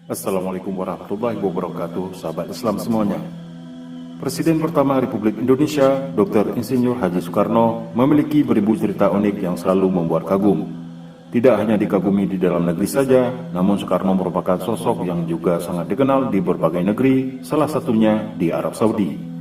Assalamualaikum warahmatullahi wabarakatuh, sahabat Islam semuanya. Presiden pertama Republik Indonesia, Dr. Insinyur Haji Soekarno, memiliki beribu cerita unik yang selalu membuat kagum. Tidak hanya dikagumi di dalam negeri saja, namun Soekarno merupakan sosok yang juga sangat dikenal di berbagai negeri, salah satunya di Arab Saudi.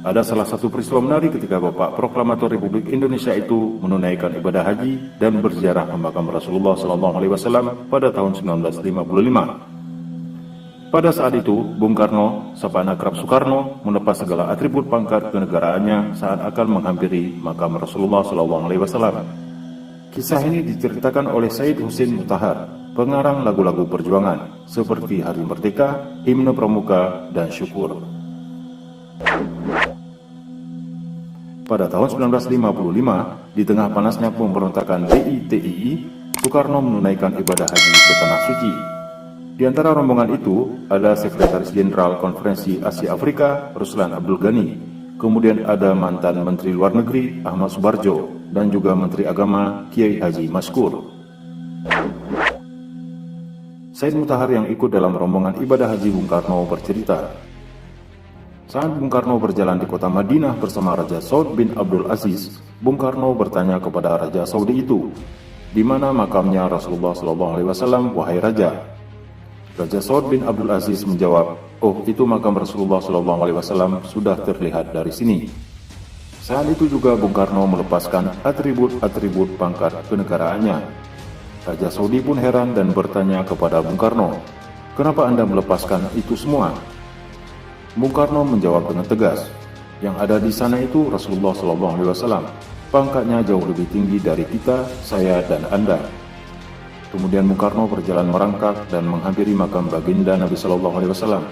Ada salah satu peristiwa menarik ketika Bapak Proklamator Republik Indonesia itu menunaikan ibadah haji dan berziarah ke makam Rasulullah SAW pada tahun 1955. Pada saat itu, Bung Karno, sapaan akrab Soekarno, melepas segala atribut pangkat kenegaraannya saat akan menghampiri makam Rasulullah SAW. Kisah ini diceritakan oleh Said Husin Mutahar, pengarang lagu-lagu perjuangan seperti Hari Merdeka, Himne Pramuka, dan Syukur. Pada tahun 1955, di tengah panasnya pemberontakan DITII, Soekarno menunaikan ibadah haji ke Tanah Suci. Di antara rombongan itu, ada Sekretaris Jenderal Konferensi Asia Afrika, Ruslan Abdul Ghani, kemudian ada mantan Menteri Luar Negeri, Ahmad Subarjo, dan juga Menteri Agama, Kiai Haji Maskur. Said Mutahar yang ikut dalam rombongan ibadah haji Bung Karno bercerita, saat Bung Karno berjalan di kota Madinah bersama Raja Saud bin Abdul Aziz, Bung Karno bertanya kepada Raja Saudi itu, "Di mana makamnya Rasulullah SAW, wahai Raja?" Raja Saud bin Abdul Aziz menjawab, "Oh, itu makam Rasulullah SAW sudah terlihat dari sini." Saat itu juga Bung Karno melepaskan atribut-atribut pangkat kenegaraannya. Raja Saudi pun heran dan bertanya kepada Bung Karno, "Kenapa Anda melepaskan itu semua?" Bung Karno menjawab dengan tegas, "Yang ada di sana itu Rasulullah SAW. Pangkatnya jauh lebih tinggi dari kita, saya dan Anda." Kemudian Bung Karno berjalan merangkak dan menghampiri makam baginda Nabi SAW.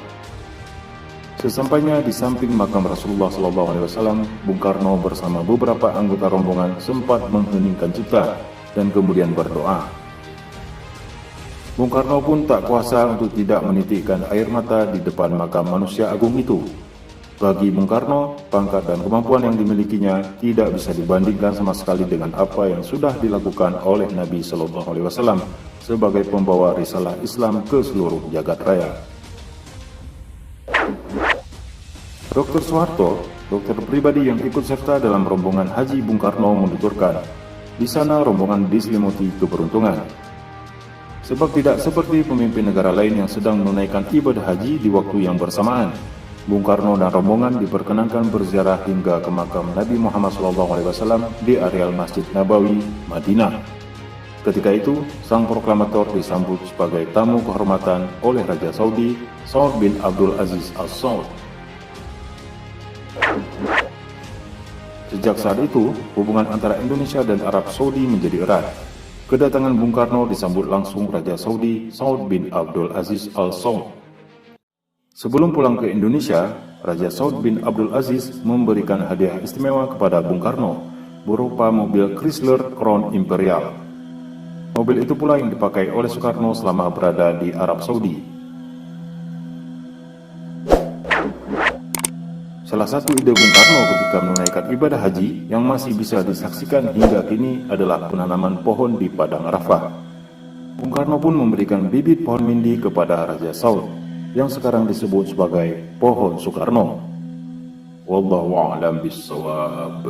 Sesampainya di samping makam Rasulullah SAW, Bung Karno bersama beberapa anggota rombongan sempat mengheningkan cipta dan kemudian berdoa. Bung Karno pun tak kuasa untuk tidak menitikkan air mata di depan makam manusia agung itu. Bagi Bung Karno, pangkat dan kemampuan yang dimilikinya tidak bisa dibandingkan sama sekali dengan apa yang sudah dilakukan oleh Nabi SAW sebagai pembawa risalah Islam ke seluruh jagat raya. Dr. Soeharto, dokter pribadi yang ikut serta dalam rombongan haji Bung Karno menuturkan, di sana rombongan diselimuti keberuntungan. Sebab tidak seperti pemimpin negara lain yang sedang menunaikan ibadah haji di waktu yang bersamaan, Bung Karno dan rombongan diperkenankan berziarah hingga ke makam Nabi Muhammad SAW di areal Masjid Nabawi, Madinah. Ketika itu, sang proklamator disambut sebagai tamu kehormatan oleh Raja Saudi, Saud bin Abdul Aziz Al Saud. Sejak saat itu, hubungan antara Indonesia dan Arab Saudi menjadi erat. Kedatangan Bung Karno disambut langsung Raja Saudi, Saud bin Abdul Aziz Al Saud. Sebelum pulang ke Indonesia, Raja Saud bin Abdul Aziz memberikan hadiah istimewa kepada Bung Karno berupa mobil Chrysler Crown Imperial. Mobil itu pula yang dipakai oleh Soekarno selama berada di Arab Saudi. Salah satu ide Bung Karno ketika menunaikan ibadah haji yang masih bisa disaksikan hingga kini adalah penanaman pohon di Padang Arafah. Bung Karno pun memberikan bibit pohon mindi kepada Raja Saud, yang sekarang disebut sebagai Pohon Soekarno. Wallahu a'lam bishawab.